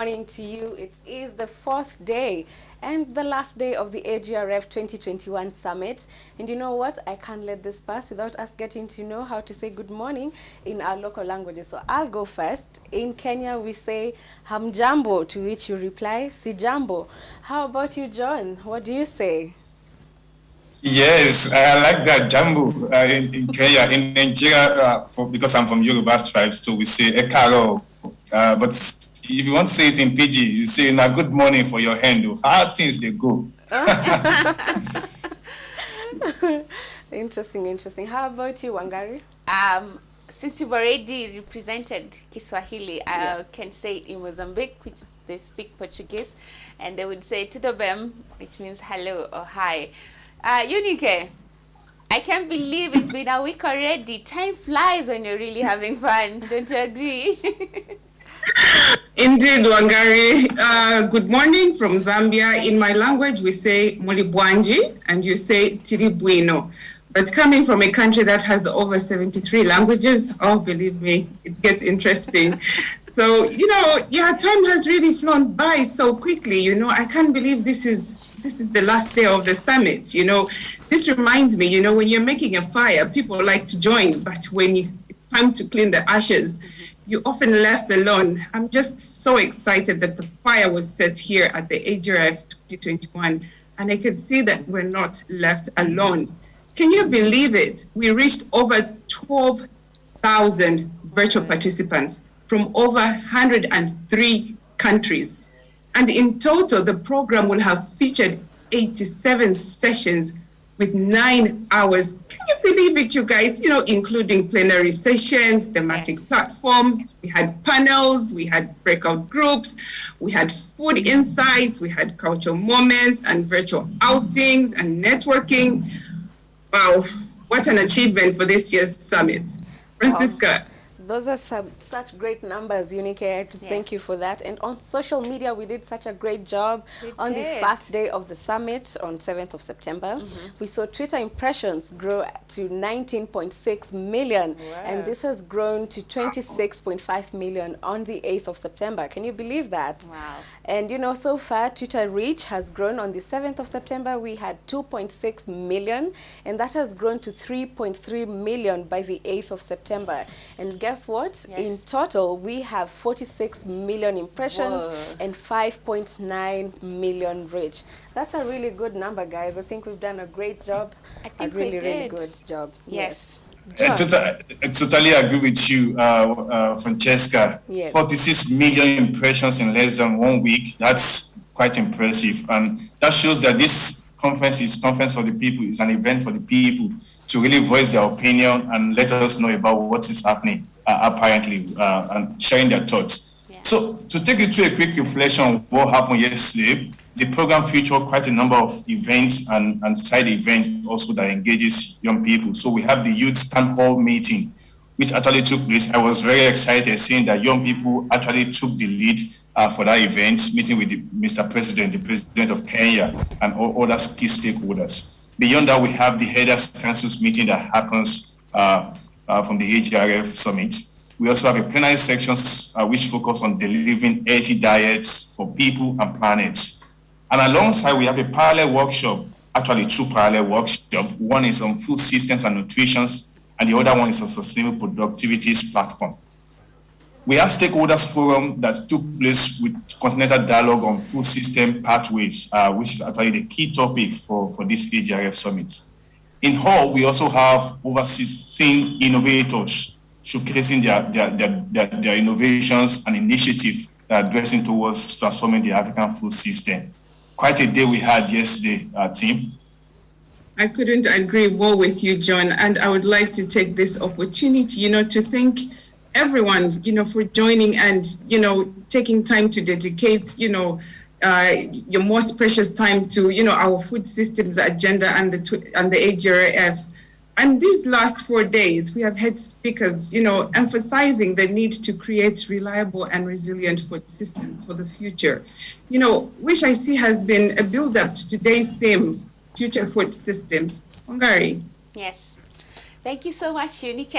morning to you. It is the fourth day and the last day of the AGRF 2021 Summit. And you know what? I can't let this pass without us getting to know how to say good morning in our local languages. So I'll go first. In Kenya, we say hamjambo, to which you reply sijambo. How about you, John? What do you say? Yes, I like that jambo in Kenya. In Nigeria, because I'm from Yoruba tribes, so we say ekaro. But if you want to say it in PG, you say "na good morning" for your hand. How things they go? Interesting. How about you, Wangari? Since you've already represented Kiswahili, I can say it in Mozambique, which they speak Portuguese, and they would say tudo bem, which means hello or hi. Unique, I can't believe it's been a week already. Time flies when you're really having fun. Don't you agree? Indeed, Wangari. Good morning from Zambia. In my language, we say mulibwanji, and you say tiribuino. But coming from a country that has over 73 languages, oh, believe me, it gets interesting. So, time has really flown by so quickly. I can't believe this is the last day of the summit. This reminds me, when you're making a fire, people like to join, but when it's time to clean the ashes, you're often left alone. I'm just so excited that the fire was set here at the AGRF 2021, and I can see that we're not left alone. Can you believe it? We reached over 12,000 virtual participants from over 103 countries. And in total, the program will have featured 87 sessions with 9 hours. Can you believe it, you guys? Including plenary sessions, thematic platforms, we had panels, we had breakout groups, we had food insights, we had cultural moments and virtual outings and networking. Wow, what an achievement for this year's summit. Francisca. Those are such great numbers, Unique. I have to thank you for that. And on social media, we did such a great job on the first day of the summit on 7th of September. We saw Twitter impressions grow to 19.6 million. Wow. And this has grown to 26.5 million on the 8th of September. Can you believe that? Wow. And so far, Twitter reach has grown. On the 7th of September, we had 2.6 million, and that has grown to 3.3 million by the 8th of September. And guess what? Yes. In total, we have 46 million impressions and 5.9 million reach. That's a really good number, guys. I think we've done a great job. I think really good job. Yes. I totally agree with you, Francesca. Yes. 46 million impressions in less than 1 week. That's quite impressive. And that shows that this conference is conference for the people. It's an event for the people to really voice their opinion and let us know about what is happening, apparently, and sharing their thoughts. Yeah. So to take you through a quick reflection of what happened yesterday, the program featured quite a number of events and side events also that engages young people. So we have the youth town hall meeting, which actually took place. I was very excited seeing that young people actually took the lead for that event, meeting with Mr. President, the President of Kenya, and all other key stakeholders. Beyond that, we have the Headers Council's meeting that happens from the AGRF Summit. We also have a plenary sections which focus on delivering healthy diets for people and planets. And alongside, we have a parallel workshop, actually 2 parallel workshops. One is on food systems and nutrition, and the other one is on sustainable productivities platform. We have stakeholders forum that took place with continental dialogue on food system pathways, which is actually the key topic for this AGRF summit. In Hall, we also have over 16 innovators showcasing their innovations and initiatives addressing towards transforming the African food system. Quite a day we had yesterday, team. I couldn't agree more with you, John. And I would like to take this opportunity, to thank everyone, for joining and, taking time to dedicate, your most precious time to, our food systems agenda and the AGRF. And these last 4 days, we have had speakers, emphasizing the need to create reliable and resilient food systems for the future, which I see has been a build-up to today's theme, future food systems. Wangari. Yes. Thank you so much, Unike.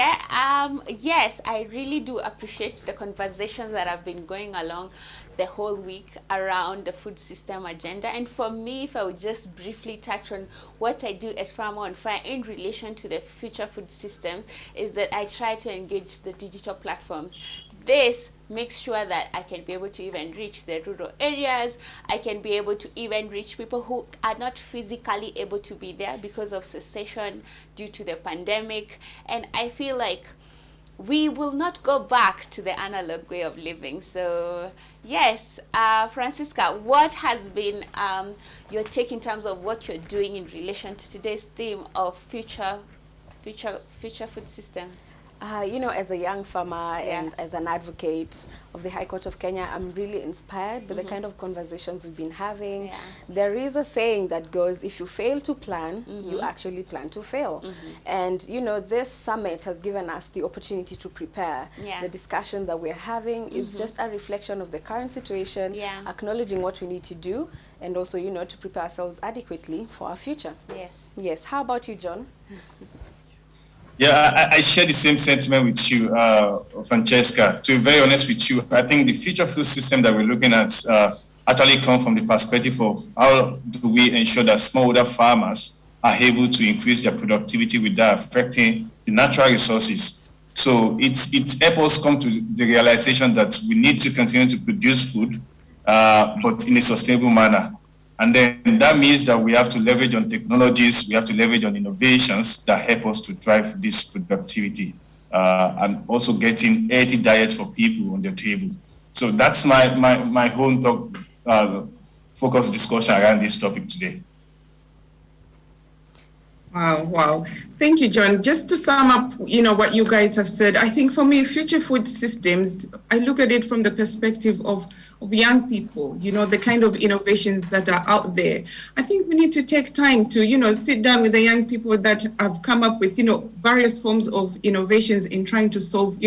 Yes, I really do appreciate the conversations that have been going along the whole week around the food system agenda. And for me, if I would just briefly touch on what I do at Farmer on Fire in relation to the future food systems, is that I try to engage the digital platforms. This makes sure that I can be able to even reach the rural areas. I can be able to even reach people who are not physically able to be there because of cessation due to the pandemic. And I feel like we will not go back to the analog way of living. So yes, Francisca, what has been your take in terms of what you're doing in relation to today's theme of future food systems? As a young farmer and as an advocate of the High Court of Kenya, I'm really inspired by the kind of conversations we've been having. Yeah. There is a saying that goes, if you fail to plan, you actually plan to fail. And, this summit has given us the opportunity to prepare. Yeah. The discussion that we're having is just a reflection of the current situation, acknowledging what we need to do, and also, to prepare ourselves adequately for our future. Yes. Yes. How about you, John? Yeah, I share the same sentiment with you, Francesca. To be very honest with you, I think the future food system that we're looking at actually comes from the perspective of how do we ensure that smallholder farmers are able to increase their productivity without affecting the natural resources. So it's helped us come to the realization that we need to continue to produce food, but in a sustainable manner. And then that means that we have to leverage on technologies, we have to leverage on innovations that help us to drive this productivity and also getting healthy diet for people on their table. So that's my whole talk, focus discussion around this topic today. Wow. Thank you, John. Just to sum up, what you guys have said, I think for me, future food systems, I look at it from the perspective of young people, the kind of innovations that are out there. I think we need to take time to, sit down with the young people that have come up with, various forms of innovations in trying to solve,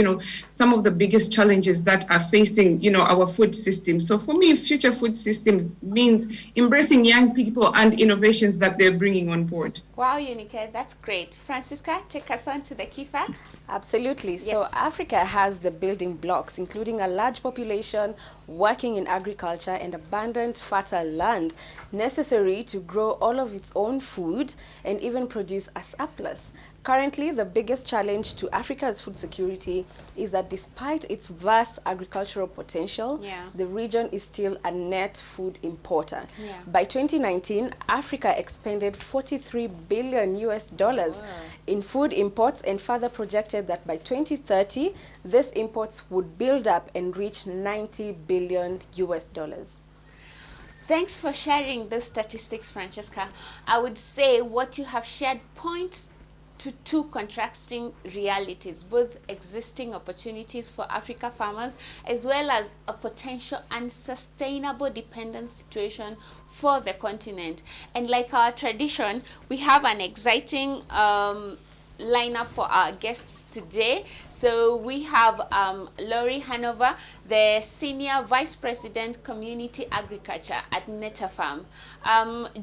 some of the biggest challenges that are facing, our food system. So for me, future food systems means embracing young people and innovations that they're bringing on board. Wow, Unike, that's great. Francisca, take us on to the key facts. Absolutely. Yes. So Africa has the building blocks, including a large population, working in agriculture, and abundant fertile land necessary to grow all of its own food and even produce a surplus. Currently, the biggest challenge to Africa's food security is that despite its vast agricultural potential, the region is still a net food importer. By 2019, Africa expended $43 billion in food imports, and further projected that by 2030, these imports would build up and reach $90 billion. Thanks for sharing those statistics, Francesca. I would say what you have shared points to two contrasting realities, both existing opportunities for Africa farmers as well as a potential unsustainable dependence situation for the continent. And like our tradition, we have an exciting lineup for our guests today. So we have Laurie Hanover, the Senior Vice President, Community Agriculture at Netafarm.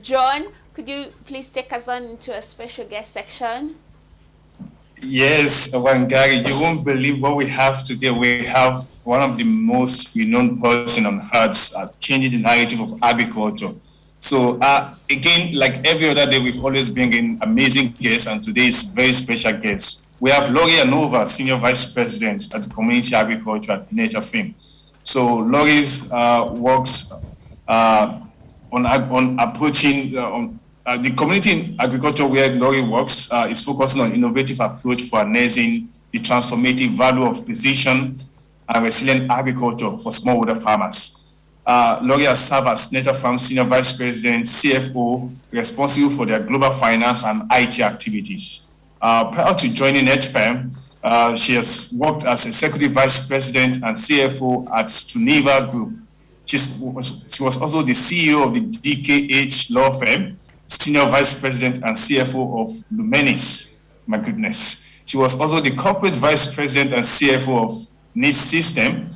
John, could you please take us on into a special guest section? Yes, Wangari, you won't believe what we have today. We have one of the most renowned person on earth changing the narrative of agriculture. So again, like every other day, we've always been in amazing guests, and today is very special guest. We have Laurie Hanover, Senior Vice President at Community Agriculture at Netafarm. So Laurie's works on approaching the community agriculture where Laurie works is focusing on innovative approach for harnessing the transformative value of precision and resilient agriculture for smallholder farmers. Laurie has served as Netafarm Senior Vice President, CFO, responsible for their global finance and IT activities. Prior to joining Netafarm, she has worked as Executive Vice President and CFO at Tuneva Group. She was also the CEO of the DKH Law Firm, Senior Vice President and CFO of Lumenis. My goodness. She was also the Corporate Vice President and CFO of NIS System.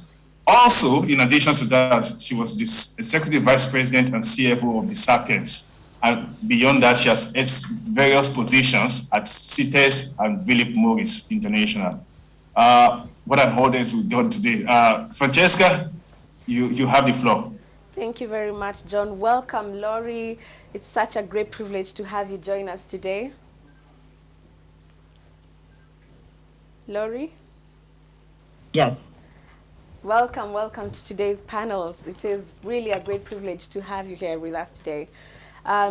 Also, in addition to that, she was the Executive Vice President and CFO of the Sapiens, And beyond that, she has held various positions at CITES and Philip Morris International. What an audience we've got today. Francesca, you have the floor. Thank you very much, John. Welcome, Laurie. It's such a great privilege to have you join us today. Laurie? Yes. Welcome to today's panels. It is really a great privilege to have you here with us today.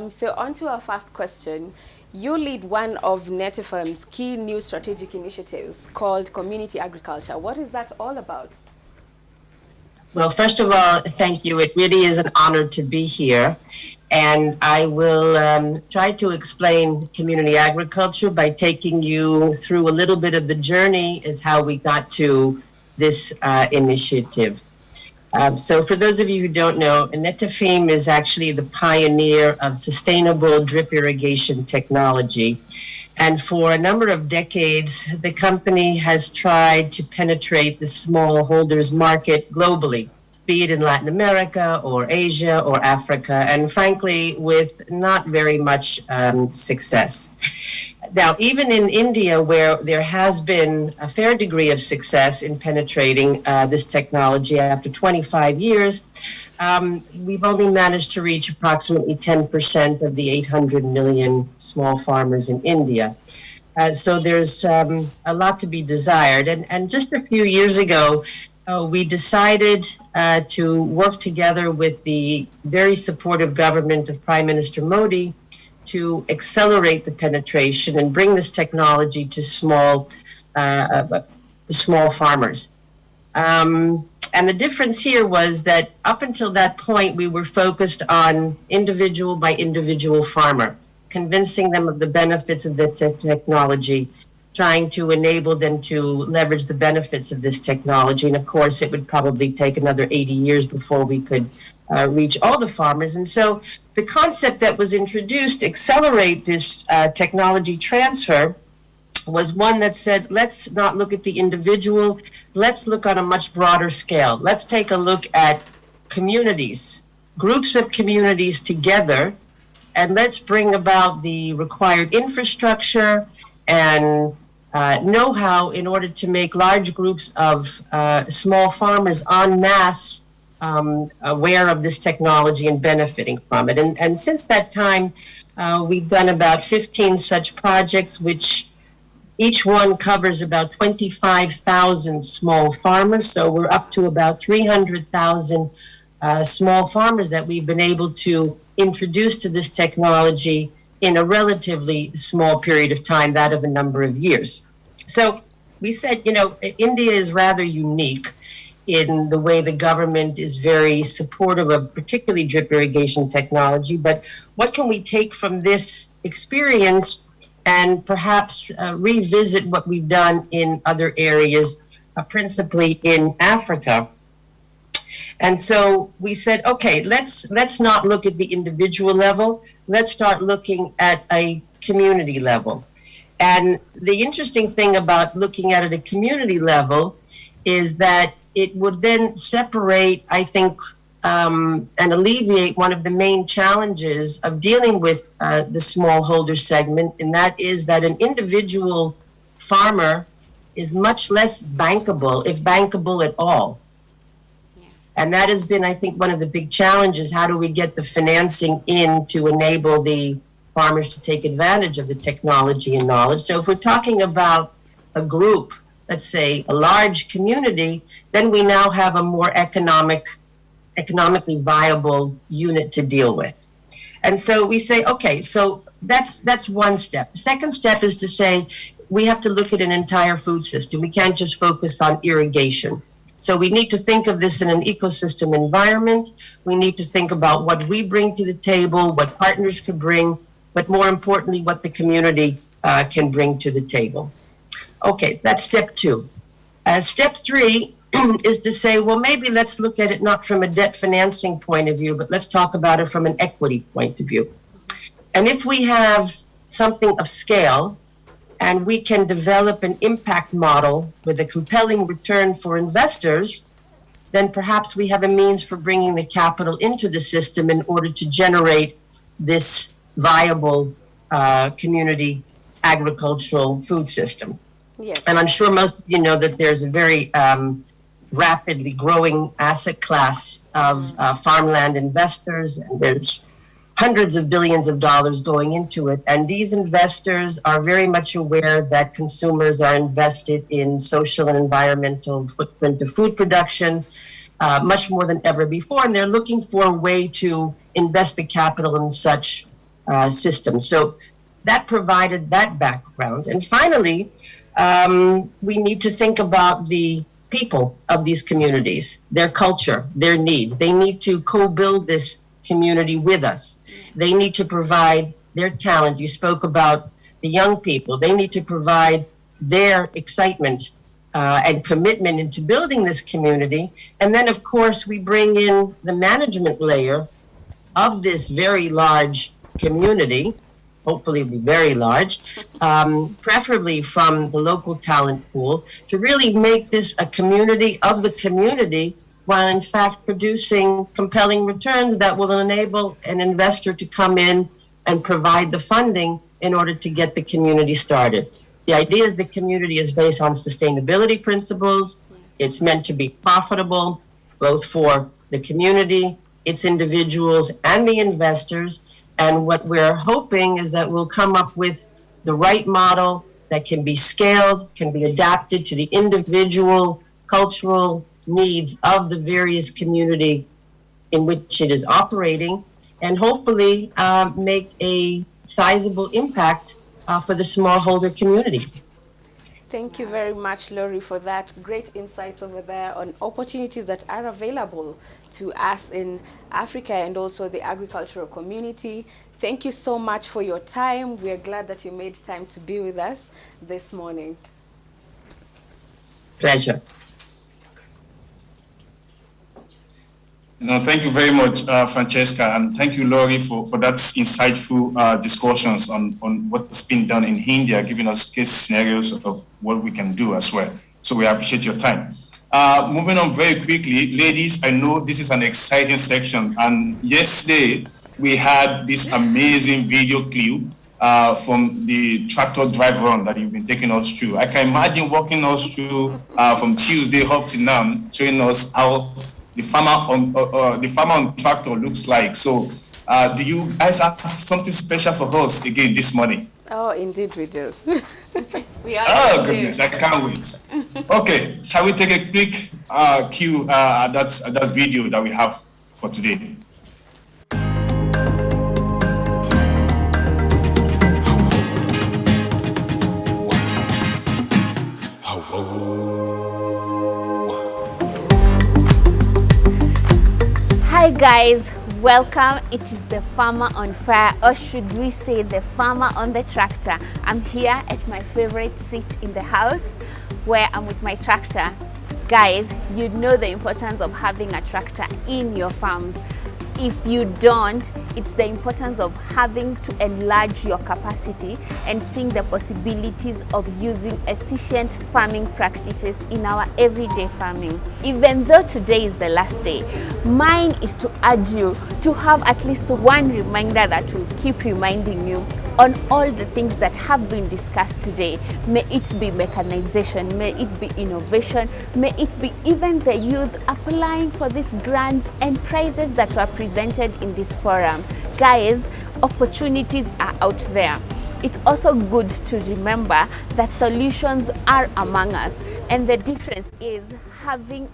So on to our first question. You lead one of NetFM's key new strategic initiatives called Community Agriculture. What is that all about? Well, first of all, thank you. It really is an honor to be here. And I will try to explain community agriculture by taking you through a little bit of the journey as how we got to this initiative. So for those of you who don't know, NetFM is actually the pioneer of sustainable drip irrigation technology. And for a number of decades, the company has tried to penetrate the smallholders market globally, be it in Latin America or Asia or Africa, and frankly, with not very much success. Now, even in India, where there has been a fair degree of success in penetrating this technology after 25 years, we've only managed to reach approximately 10% of the 800 million small farmers in India. So there's a lot to be desired. And just a few years ago, we decided to work together with the very supportive government of Prime Minister Modi to accelerate the penetration and bring this technology to small farmers. And the difference here was that up until that point, we were focused on individual by individual farmer, convincing them of the benefits of the technology, trying to enable them to leverage the benefits of this technology. And of course, it would probably take another 80 years before we could reach all the farmers. And so the concept that was introduced to accelerate this technology transfer was one that said, let's not look at the individual, let's look on a much broader scale. Let's take a look at communities, groups of communities together, and let's bring about the required infrastructure and know-how in order to make large groups of small farmers en masse aware of this technology and benefiting from it. And since that time, we've done about 15 such projects, which each one covers about 25,000 small farmers. So we're up to about 300,000 small farmers that we've been able to introduce to this technology in a relatively small period of time, that of a number of years. So we said, India is rather unique in the way the government is very supportive of particularly drip irrigation technology, but what can we take from this experience and perhaps revisit what we've done in other areas, principally in Africa? And so we said, okay, let's not look at the individual level. Let's start looking at a community level. And the interesting thing about looking at it at a community level is that it would then separate, I think, and alleviate one of the main challenges of dealing with the smallholder segment, and that is that an individual farmer is much less bankable, if bankable at all. Yeah. And that has been, I think, one of the big challenges. How do we get the financing in to enable the farmers to take advantage of the technology and knowledge? So if we're talking about a group, let's say a large community, then we now have a more economically viable unit to deal with. And so we say, okay, so that's one step. The second step is to say we have to look at an entire food system. We can't just focus on irrigation. So we need to think of this in an ecosystem environment. We need to think about what we bring to the table, what partners could bring, but more importantly, what the community can bring to the table. Okay, that's step two. Step three is to say, well, maybe let's look at it not from a debt financing point of view, but let's talk about it from an equity point of view. And if we have something of scale and we can develop an impact model with a compelling return for investors, then perhaps we have a means for bringing the capital into the system in order to generate this viable community agricultural food system. Yes. And I'm sure most of you know that there's a very rapidly growing asset class of farmland investors, and there's hundreds of billions of dollars going into it. And these investors are very much aware that consumers are invested in social and environmental footprint of food production, much more than ever before. And they're looking for a way to invest the capital in such systems. So that provided that background. And finally, we need to think about the people of these communities, their culture, their needs. They need to co-build this community with us. They need to provide their talent. You spoke about the young people. They need to provide their excitement and commitment into building this community. And then, of course, we bring in the management layer of this very large community, hopefully be very large, preferably from the local talent pool, to really make this a community of the community, while in fact producing compelling returns that will enable an investor to come in and provide the funding in order to get the community started. The idea is the community is based on sustainability principles. It's meant to be profitable, both for the community, its individuals, and the investors. And what we're hoping is that we'll come up with the right model that can be scaled, can be adapted to the individual cultural needs of the various community in which it is operating, and hopefully make a sizable impact for the smallholder community. Thank you very much, Lori, for that great insights over there on opportunities that are available to us in Africa and also the agricultural community. Thank you so much for your time. We are glad that you made time to be with us this morning. Pleasure. No, thank you very much, Francesca, and thank you, Lori, for that insightful discussions on what's been done in India, giving us case scenarios of what we can do as well. So we appreciate your time. Moving on very quickly, ladies, I know this is an exciting section, and yesterday we had this amazing video clip from the tractor drive run that you've been taking us through. I can imagine walking us through from Tuesday up to now, showing us how the farmer on tractor looks like. So do you guys have something special for us again this morning? Oh, indeed we do. We are. Oh goodness, I can't wait. Okay, shall we take a quick cue at that video that we have for today? Hi guys, welcome. It is the farmer on fire, or should we say the farmer on the tractor. I'm here at my favorite seat in the house where I'm with my tractor. Guys, you know the importance of having a tractor in your farms. If you don't, it's the importance of having to enlarge your capacity and seeing the possibilities of using efficient farming practices in our everyday farming. Even though today is the last day, mine is to urge you to have at least one reminder that will keep reminding you on all the things that have been discussed today. May it be mechanization, may it be innovation, may it be even the youth applying for these grants and prizes that were presented in this forum. Guys, opportunities are out there. It's also good to remember that solutions are among us, and the difference is having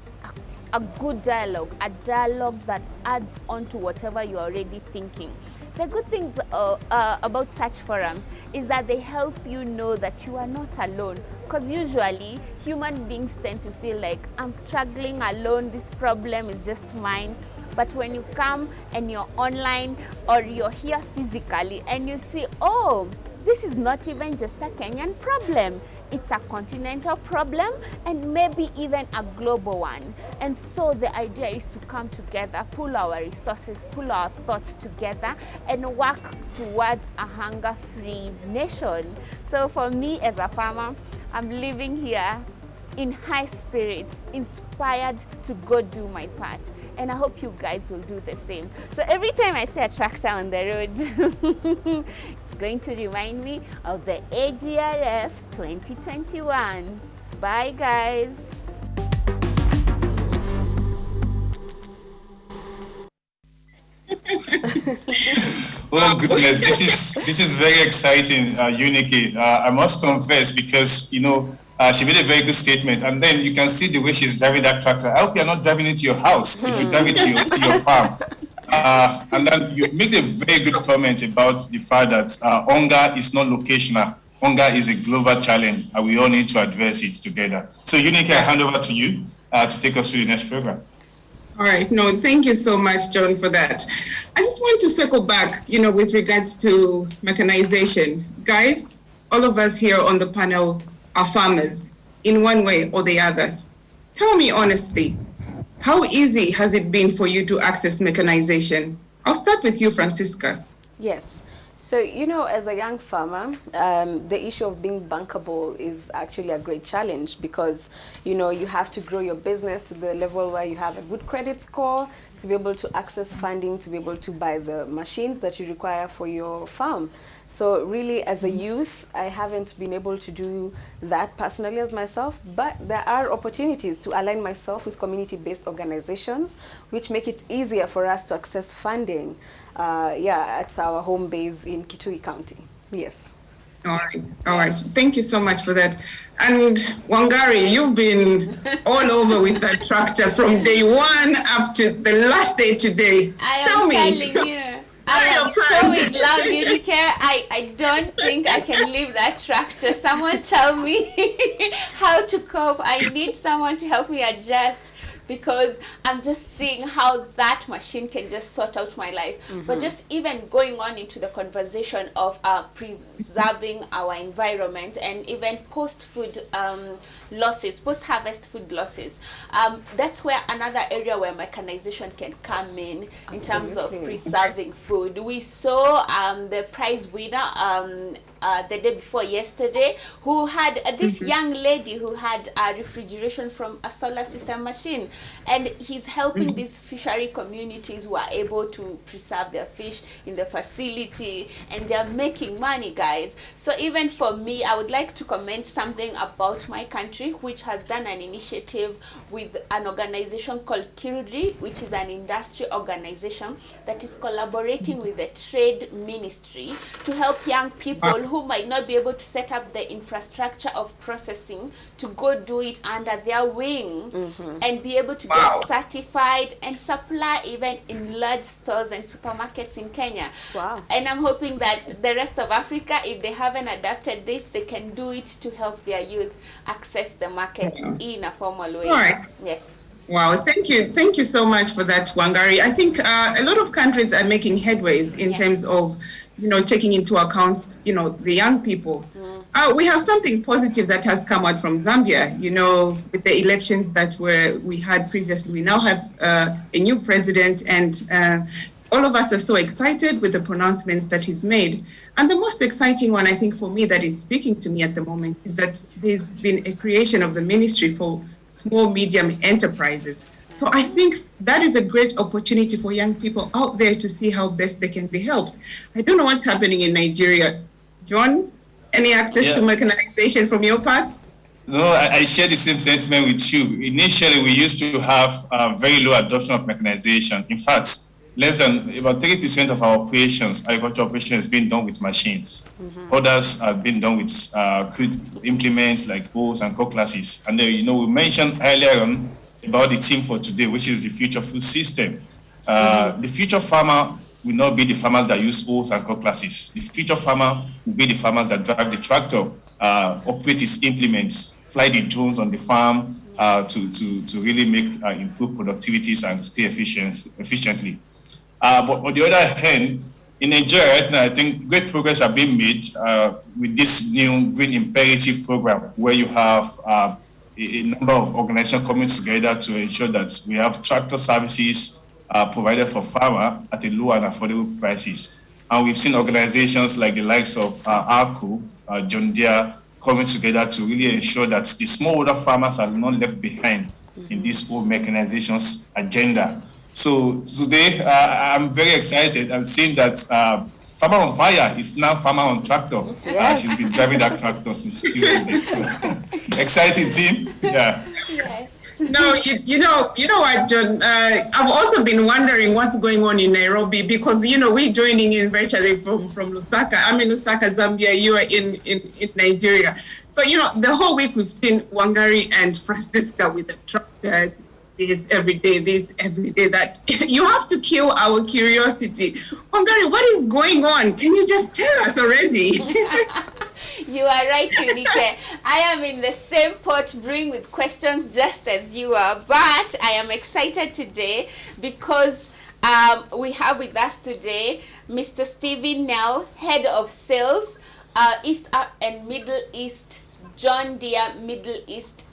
a good dialogue, a dialogue that adds on to whatever you're already thinking. The good things about such forums is that they help you know that you are not alone, because usually human beings tend to feel like, I'm struggling alone, this problem is just mine. But when you come and you're online or you're here physically and you see, oh, this is not even just a Kenyan problem. It's a continental problem and maybe even a global one. And so the idea is to come together, pull our resources, pull our thoughts together and work towards a hunger-free nation. So for me as a farmer, I'm living here in high spirits, inspired to go do my part. And I hope you guys will do the same. So every time I see a tractor on the road, it's going to remind me of the AGRF 2021. Bye, guys. Oh goodness, this is very exciting, Unique. I must confess, because she made a very good statement, and then you can see the way she's driving that tractor. I hope you're not driving it to your house. If you drive it to your farm, and then you made a very good comment about the fact that hunger is not locational. Hunger is a global challenge, and we all need to address it together. So, Unique, I hand over to you to take us through the next program. All right. No, thank you so much, John, for that. I just want to circle back, with regards to mechanization. Guys, all of us here on the panel are farmers in one way or the other. Tell me honestly, how easy has it been for you to access mechanization? I'll start with you, Francisca. Yes. So, as a young farmer, the issue of being bankable is actually a great challenge because, you have to grow your business to the level where you have a good credit score to be able to access funding, to be able to buy the machines that you require for your farm. So really, as a youth, I haven't been able to do that personally as myself, but there are opportunities to align myself with community-based organizations, which make it easier for us to access funding, at our home base in Kitui County. Yes. All right. Thank you so much for that. And Wangari, you've been all over with that tractor from day one up to the last day today. Tell me. Telling you. I am so in love, Unique. I don't think I can leave that tractor. Someone tell me how to cope. I need someone to help me adjust because I'm just seeing how that machine can just sort out my life. Mm-hmm. But just even going on into the conversation of preserving our environment and even post-harvest food losses. That's where another area where mechanization can come in terms of preserving food. We saw the prize winner the day before yesterday, who had this young lady who had refrigeration from a solar system machine, and he's helping these fishery communities who are able to preserve their fish in the facility, and they're making money, guys. So even for me, I would like to comment something about my country, which has done an initiative with an organization called Kilri, which is an industry organization that is collaborating with the trade ministry to help young people who might not be able to set up the infrastructure of processing to go do it under their wing and be able to get certified and supply even in large stores and supermarkets in Kenya. Wow. And I'm hoping that the rest of Africa, if they haven't adapted this, they can do it to help their youth access the market in a formal way. All right. Yes. Wow, thank you so much for that, Wangari. I think a lot of countries are making headways in terms of, taking into account, the young people. We have something positive that has come out from Zambia, with the elections that we had previously. We now have a new president, and all of us are so excited with the pronouncements that he's made. And the most exciting one, I think, for me that is speaking to me at the moment is that there's been a creation of the Ministry for Small Medium Enterprises. So I think that is a great opportunity for young people out there to see how best they can be helped. I don't know what's happening in Nigeria. John, any access to mechanization from your part? No, I share the same sentiment with you. Initially, we used to have very low adoption of mechanization. In fact, less than about 30% of our operations, agricultural operations, is being done with machines. Others have been done with crude implements like hoes and cutlasses. And then, we mentioned earlier on about the theme for today, which is the future food system. The future farmer will not be the farmers that use hoes and cutlasses. The future farmer will be the farmers that drive the tractor, operate its implements, fly the drones on the farm to really make improve productivities and stay efficiently. But on the other hand, in Nigeria right now, I think great progress are being made with this new Green Imperative program, where you have a number of organizations coming together to ensure that we have tractor services provided for farmers at a low and affordable prices. And we've seen organizations like the likes of ARCO, John Deere, coming together to really ensure that the smallholder farmers are not left behind in this whole mechanization's agenda. So today, I'm very excited and seeing that Farmer on Fire is now Farmer on Tractor. Yes. She's been driving that tractor since Tuesday. So exciting team. Yeah. Yes. No, you know what, John? I've also been wondering what's going on in Nairobi because, we're joining in virtually from Lusaka. I'm in Lusaka, Zambia. You are in Nigeria. So, the whole week we've seen Wangari and Francisca with the truck. This every day, that you have to kill our curiosity. Wangari, what is going on? Can you just tell us already? You are right, Unike. I am in the same pot brewing with questions just as you are, but I am excited today because we have with us today Mr. Stevie Nell, Head of Sales, East and Middle East, John Deere Middle East.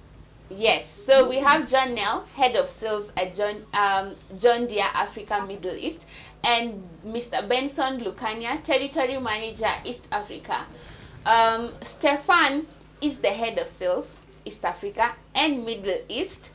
Yes, so we have John Nell, Head of Sales at John Deere Africa Middle East, and Mr. Benson Lukanya, Territory Manager, East Africa. Stefan is the Head of Sales, East Africa and Middle East,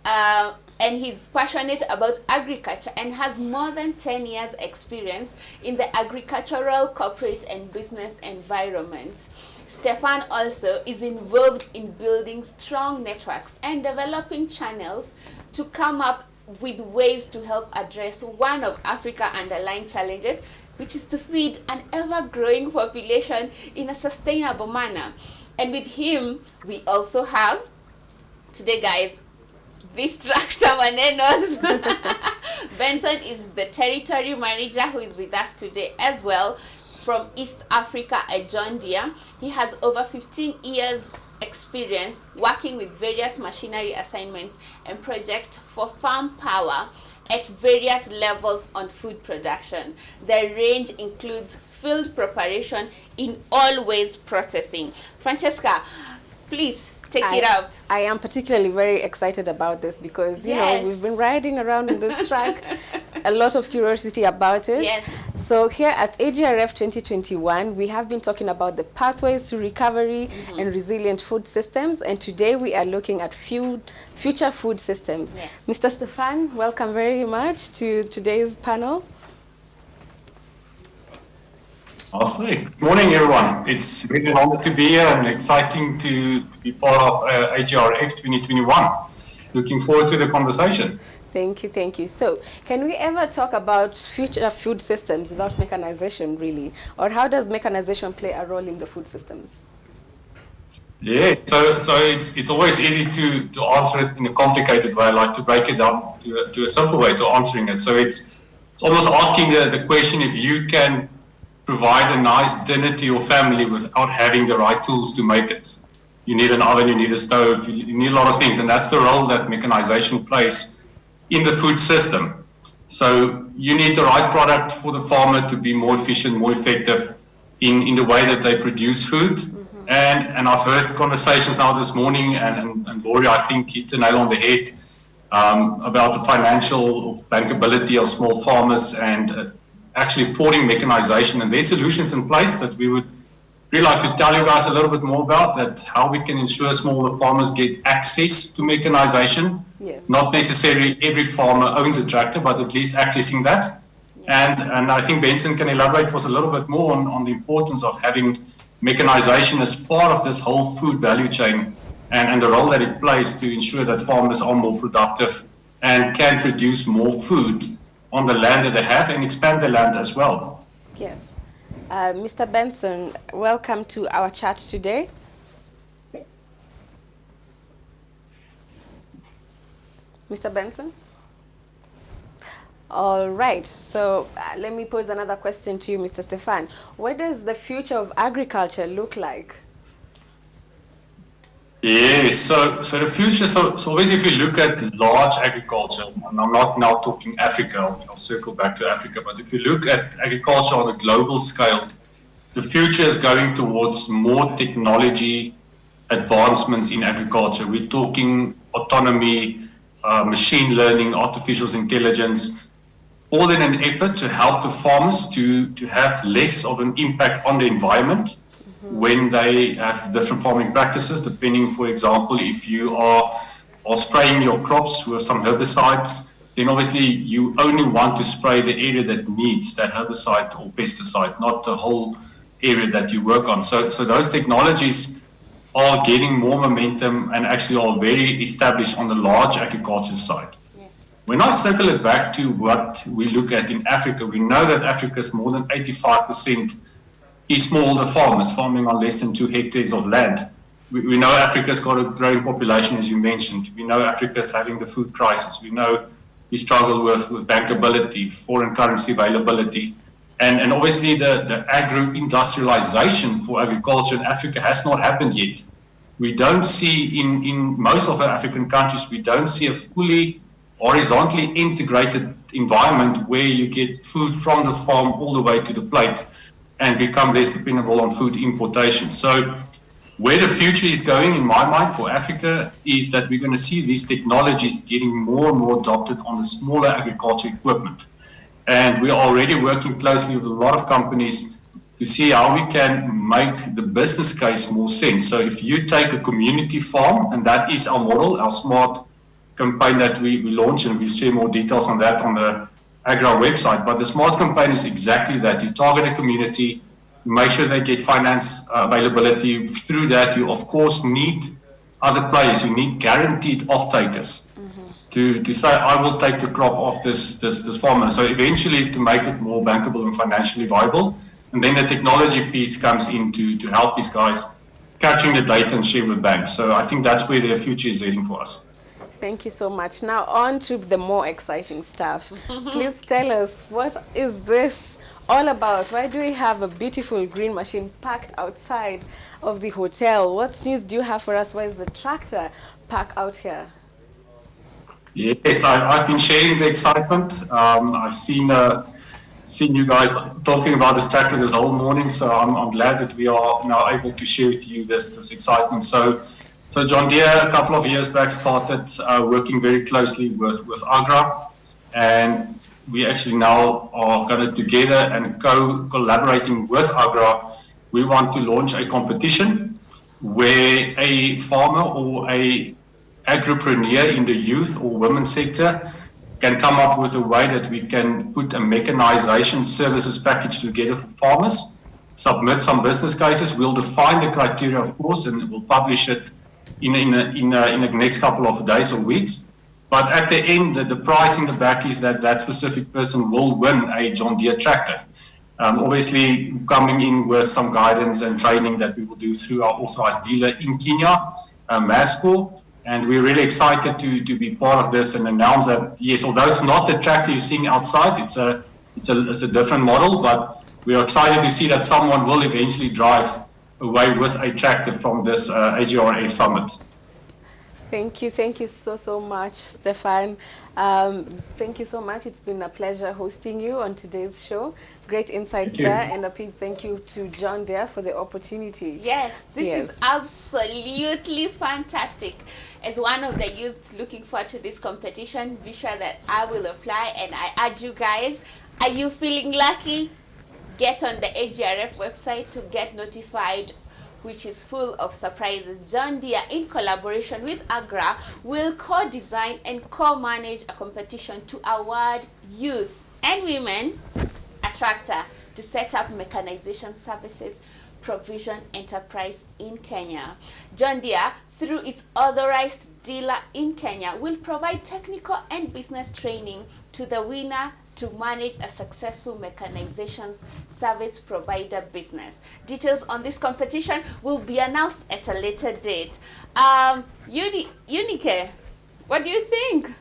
and he's passionate about agriculture and has more than 10 years experience in the agricultural, corporate and business environments. Stefan also is involved in building strong networks and developing channels to come up with ways to help address one of Africa's underlying challenges, which is to feed an ever-growing population in a sustainable manner. And with him, we also have, today guys, this tractor manenos. Benson is the territory manager who is with us today as well from East Africa at John Deere. He has over 15 years experience working with various machinery assignments and projects for farm power at various levels on food production. The range includes field preparation in all ways processing. Francesca, please take it up. I am particularly very excited about this because, you know, we've been riding around in this track, a lot of curiosity about it. Yes. So here at AGRF 2021, we have been talking about the pathways to recovery and resilient food systems. And today we are looking at future food systems. Yes. Mr. Stefan, welcome very much to today's panel. I'll say. Good morning, everyone. It's really an honor to be here and exciting to be part of AGRF 2021. Looking forward to the conversation. Thank you, thank you. So, can we ever talk about future food systems without mechanization, really? Or how does mechanization play a role in the food systems? Yeah, so it's always easy to answer it in a complicated way. I like to break it down to a simple way to answering it. So it's almost asking the question if you can provide a nice dinner to your family without having the right tools to make it. You need an oven, you need a stove, you need a lot of things, and that's the role that mechanization plays in the food system. So you need the right product for the farmer to be more efficient, more effective in the way that they produce food. And I've heard conversations now this morning, and Laurie, I think, hit the nail on the head about the financial bankability of small farmers and actually affording mechanization, and there's solutions in place that we would really like to tell you guys a little bit more about, that how we can ensure smaller farmers get access to mechanization. Yes. Not necessarily every farmer owns a tractor, but at least accessing that. Yes. And I think Benson can elaborate for us a little bit more on the importance of having mechanization as part of this whole food value chain and the role that it plays to ensure that farmers are more productive and can produce more food on the land that they have and expand the land as well. Yes. Mr. Benson, welcome to our chat today. Mr. Benson? All right, so let me pose another question to you, Mr. Stefan. What does the future of agriculture look like? Yes, so the future, so obviously if you look at large agriculture, and I'm not now talking Africa, I'll circle back to Africa, but if you look at agriculture on a global scale, the future is going towards more technology advancements in agriculture. We're talking autonomy, machine learning, artificial intelligence, all in an effort to help the farmers to have less of an impact on the environment when they have different farming practices, depending, for example, if you are spraying your crops with some herbicides, then obviously you only want to spray the area that needs that herbicide or pesticide, not the whole area that you work on. So those technologies are getting more momentum and actually are very established on the large agriculture side. Yes. When I circle it back to what we look at in Africa, we know that Africa's more than 85% is smallholder farmers farming on less than 2 hectares of land. We know Africa's got a growing population, as you mentioned. We know Africa's having the food crisis. We know we struggle with bankability, foreign currency availability. And obviously the agro-industrialization for agriculture in Africa has not happened yet. We don't see in most of our African countries, we don't see a fully horizontally integrated environment where you get food from the farm all the way to the plate and become less dependable on food importation. So where the future is going, in my mind, for Africa is that we're going to see these technologies getting more and more adopted on the smaller agriculture equipment. And we are already working closely with a lot of companies to see how we can make the business case more sense. So if you take a community farm, and that is our model, our smart campaign that we launched, and we'll share more details on that on the Agra website. But the smart campaign is exactly that. You target a community, you make sure they get finance availability. Through that, you of course need other players. You need guaranteed off-takers. To say, I will take the crop of this farmer. So eventually to make it more bankable and financially viable. And then the technology piece comes in to help these guys capturing the data and share with banks. So I think that's where their future is heading for us. Thank you so much. Now on to the more exciting stuff. Please tell us, what is this all about? Why do we have a beautiful green machine parked outside of the hotel? What news do you have for us? Why is the tractor parked out here? Yes, I've been sharing the excitement. I've seen you guys talking about this tractor this whole morning, so I'm glad that we are now able to share with you this excitement. So John Deere a couple of years back started working very closely with Agra, and we actually now are going to together and collaborating with Agra. We want to launch a competition where a farmer or a agripreneur in the youth or women sector can come up with a way that we can put a mechanization services package together for farmers, submit some business cases. We'll define the criteria, of course, and we'll publish it in the next couple of days or weeks. But at the end, the prize in the back is that specific person will win a John Deere tractor. Obviously, coming in with some guidance and training that we will do through our authorized dealer in Kenya, Masco. And we're really excited to be part of this and announce that, yes, although it's not the tractor you're seeing outside, it's a different model, but we are excited to see that someone will eventually drive away with a tractor from this AGRF summit. Thank you so much, Stefan. Thank you so much. It's been a pleasure hosting you on today's show. Great insights there, and a big thank you to John Deere for the opportunity. Yes, this is absolutely fantastic. As one of the youth looking forward to this competition, be sure that I will apply, and I urge you guys, are you feeling lucky? Get on the AGRF website to get notified, which is full of surprises. John Deere, in collaboration with Agra, will co-design and co-manage a competition to award youth and women a tractor to set up mechanization services provision enterprise in Kenya. John Deere, through its authorized dealer in Kenya, will provide technical and business training to the winner to manage a successful mechanization service provider business. Details on this competition will be announced at a later date. Unique, what do you think?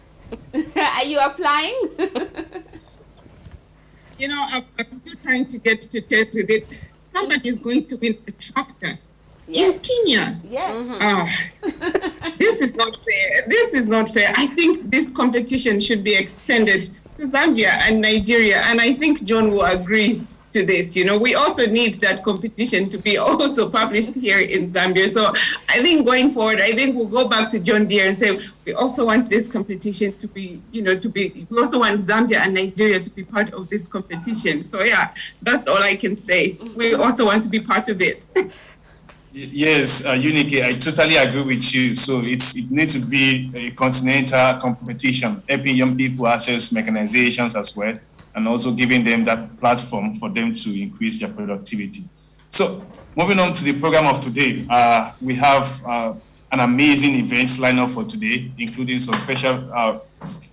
Are you applying? You know, I'm still trying to get to terms with it. Somebody is going to win a tractor in Kenya. Yes. This is not fair. This is not fair. I think this competition should be extended to Zambia and Nigeria, and I think John will agree to this. You know, we also need that competition to be also published here in Zambia. So I think going forward, I think we'll go back to John Deere and say, we also want this competition to be, we also want Zambia and Nigeria to be part of this competition. So yeah, that's all I can say. We also want to be part of it. Yes, Unique, I totally agree with you. So it needs to be a continental competition, helping young people access mechanizations as well, and also giving them that platform for them to increase their productivity. So moving on to the program of today, we have an amazing event lined up for today, including some special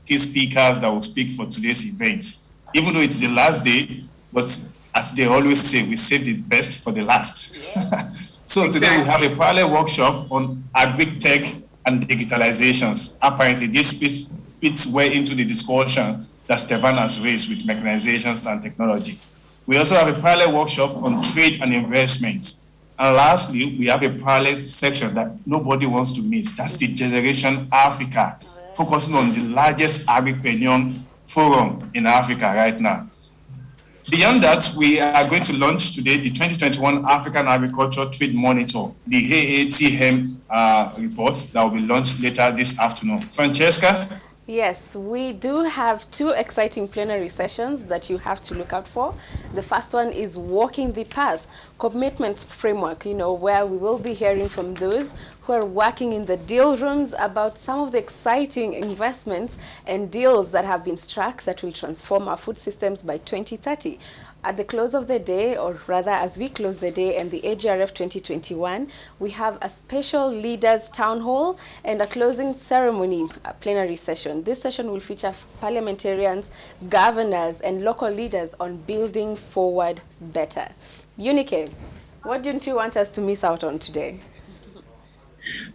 key speakers that will speak for today's event. Even though it's the last day, but as they always say, we save the best for the last. Yes. So today we have a parallel workshop on agri-tech and digitalizations. Apparently this fits well into the discussion that Stefan has raised with mechanizations and technology. We also have a parallel workshop on trade and investments. And lastly, we have a parallel section that nobody wants to miss. That's the Generation Africa, focusing on the largest agripreneur forum in Africa right now. Beyond that, we are going to launch today the 2021 African Agriculture Trade Monitor, the AATM report that will be launched later this afternoon. Francesca? Yes, we do have two exciting plenary sessions that you have to look out for. The first one is Walking the Path, Commitments Framework, where we will be hearing from those who are working in the deal rooms about some of the exciting investments and deals that have been struck that will transform our food systems by 2030. At the close of the day, or rather as we close the day and the AGRF 2021, we have a special leaders town hall and a closing ceremony plenary session. This session will feature parliamentarians, governors, and local leaders on building forward better. Unique, what don't you want us to miss out on today?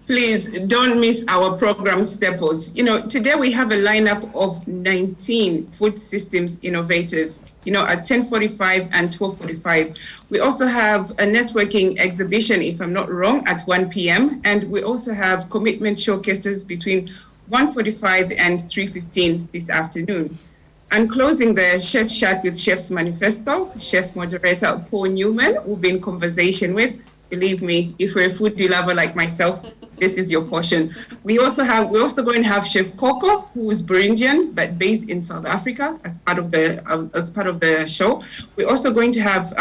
Please don't miss our program staples. Today we have a lineup of 19 food systems innovators, at 10:45 and 12:45. We also have a networking exhibition, if I'm not wrong, at 1 p.m. And we also have commitment showcases between 1:45 and 3:15 this afternoon. And closing the Chef Chat with Chef's Manifesto, Chef Moderator Paul Newman will be in conversation with. Believe me, if you're a foodie lover like myself, this is your portion. We're also going to have Chef Coco, who is Burundian but based in South Africa as part of the show. We're also going to have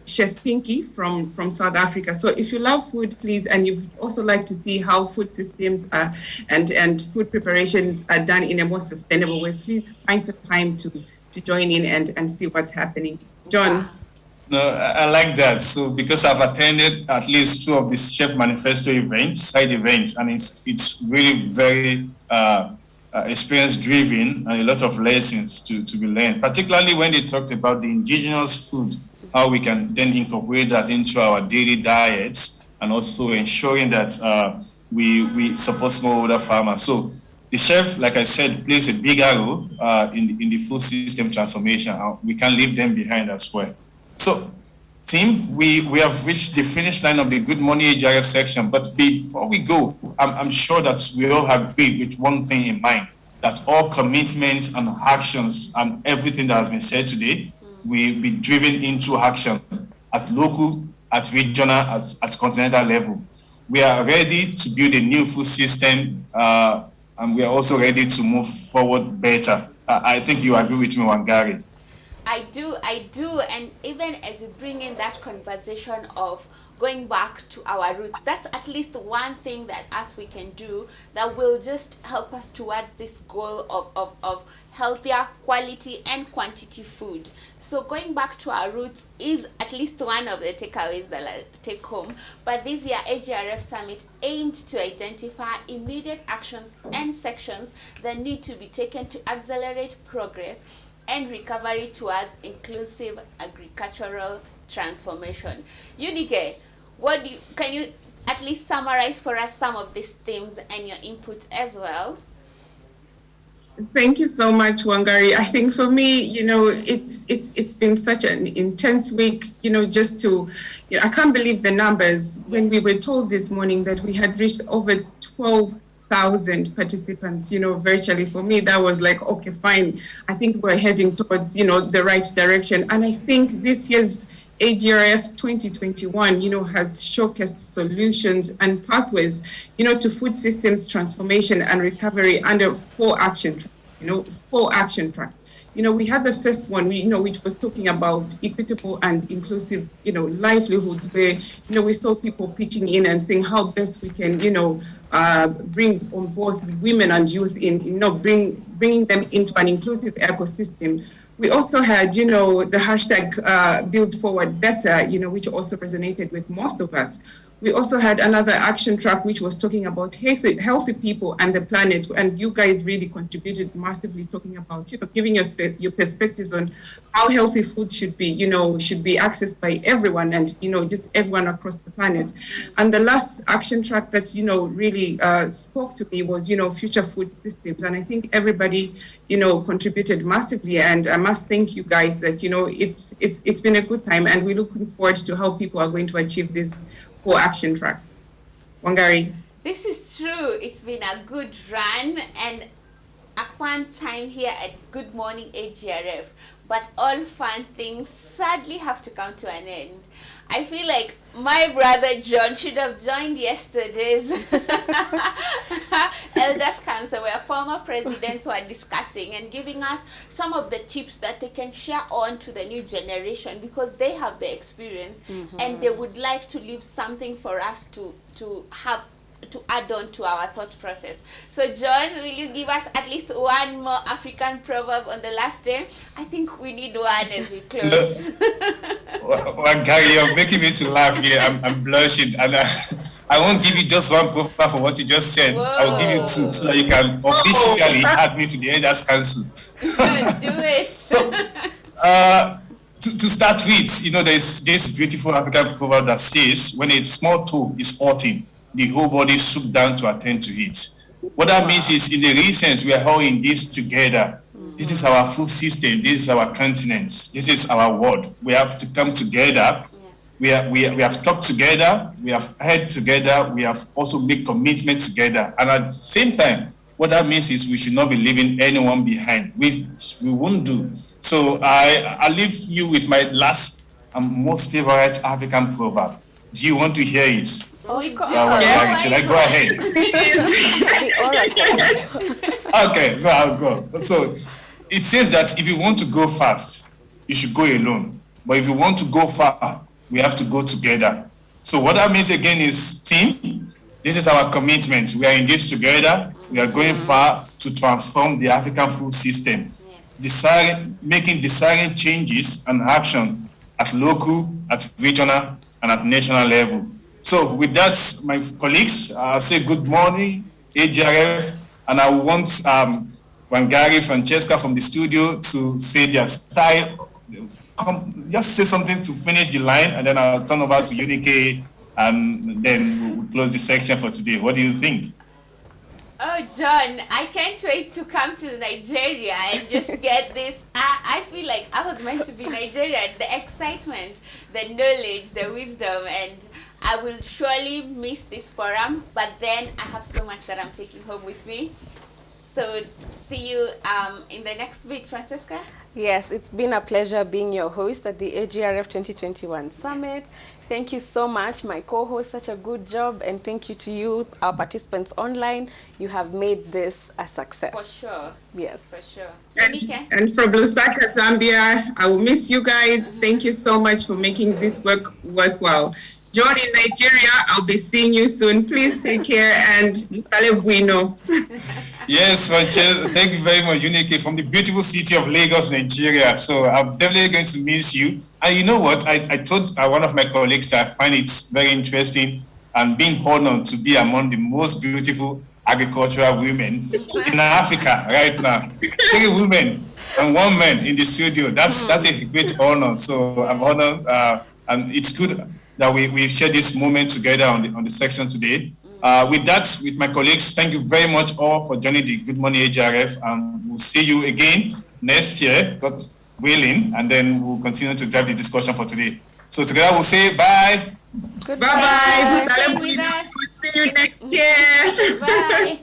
Chef Pinky from South Africa. So if you love food, please, and you'd also like to see how food systems and food preparations are done in a more sustainable way, please find some time to join in and see what's happening. John. No, I like that. So because I've attended at least two of these Chef Manifesto events, side events, and it's really very experience driven and a lot of lessons to be learned, particularly when they talked about the indigenous food, how we can then incorporate that into our daily diets, and also ensuring that we support smallholder farmers. So the chef, like I said, plays a bigger role in the food system transformation. We can't leave them behind as well. So, team, we have reached the finish line of the Goodmorning AGRF section, but before we go, I'm sure that we all agree with one thing in mind, that all commitments and actions and everything that has been said today will be driven into action at local, at regional, at continental level. We are ready to build a new food system, and we are also ready to move forward better. I think you agree with me, Wangari. I do, and even as you bring in that conversation of going back to our roots, that's at least one thing that we can do that will just help us toward this goal of healthier quality and quantity food. So going back to our roots is at least one of the takeaways that I'll take home. But this year AGRF Summit aimed to identify immediate actions and sections that need to be taken to accelerate progress and recovery towards inclusive agricultural transformation. Unique, can you at least summarize for us some of these themes and your input as well? Thank you so much, Wangari. I think for me, it's been such an intense week, I can't believe the numbers. When we were told this morning that we had reached over 12,000 participants, virtually, for me, that was like, okay, fine. I think we're heading towards, the right direction. And I think this year's AGRF 2021, has showcased solutions and pathways, to food systems transformation and recovery under 4 action tracks. we had the first one, which was talking about equitable and inclusive, livelihoods, where, we saw people pitching in and saying how best we can, bring on board women and youth in, bringing them into an inclusive ecosystem. We also had, the hashtag Build Forward Better, which also resonated with most of us. We also had another action track which was talking about healthy people and the planet, and you guys really contributed massively, talking about giving your perspectives on how healthy food should be accessed by everyone, and just everyone across the planet. And the last action track that really spoke to me was future food systems, and I think everybody contributed massively, and I must thank you guys that it's been a good time, and we're looking forward to how people are going to achieve this 4 action tracks. Wangari. This is true. It's been a good run and a fun time here at Good Morning AGRF. But all fun things sadly have to come to an end. I feel like my brother John should have joined yesterday's Elders Council, where former presidents were discussing and giving us some of the tips that they can share on to the new generation, because they have the experience and they would like to leave something for us to have to add on to our thought process. So John, will you give us at least one more African proverb on the last day? I think we need one as we close. Well, Gary, you're making me to laugh here. I'm blushing, and I won't give you just one proverb for what you just said. Whoa. I'll give you 2 so that you can officially add me to the Elders Council. Do it. So, to start with, there's this beautiful African proverb that says, when a small toe is hurting, the whole body swoop down to attend to it. What that means is, in the recent, we are all in this together. This is our food system. This is our continent. This is our world. We have to come together. Yes. We have talked together. We have heard together. We have also made commitments together. And at the same time, what that means is we should not be leaving anyone behind. We won't do. So I leave you with my last and most favorite African proverb. Do you want to hear it? Oh, should I go ahead? Okay, no, I'll go. So it says that if you want to go fast, you should go alone. But if you want to go far, we have to go together. So what that means again is, team, this is our commitment. We are in this together. We are going far to transform the African food system. Yes. Making desired changes and action at local, at regional, and at national level. So with that, my colleagues, I'll say good morning, AGRF, and I want Wangari, Francesca from the studio to say their style. Just say something to finish the line, and then I'll turn over to Unique, and then we'll close the section for today. What do you think? Oh, John, I can't wait to come to Nigeria and just get this. I feel like I was meant to be Nigeria. The excitement, the knowledge, the wisdom, and I will surely miss this forum, but then I have so much that I'm taking home with me. So see you in the next week, Francesca. Yes, it's been a pleasure being your host at the AGRF 2021 Summit. Thank you so much, my co-host, such a good job, and thank you to you, our participants online. You have made this a success. For sure. Yes. For sure. And from Lusaka, Zambia, I will miss you guys. Thank you so much for making this work worthwhile. John in Nigeria, I'll be seeing you soon. Please take care and Mutale Bueno. Yes, Francesca, thank you very much, Unique, from the beautiful city of Lagos, Nigeria. So I'm definitely going to miss you. And you know what? I told one of my colleagues that I find it very interesting and being honored to be among the most beautiful agricultural women in Africa right now. 3 women and 1 man in the studio. That's a great honor. So I'm honored, and it's good that we've shared this moment together on the section today. With that, with my colleagues, thank you very much all for joining the Good Morning AGRF, and we'll see you again next year, God willing, and then we'll continue to drive the discussion for today. So together we'll say bye. Goodbye. Bye. We'll see you next year. Bye.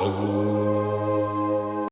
Oh.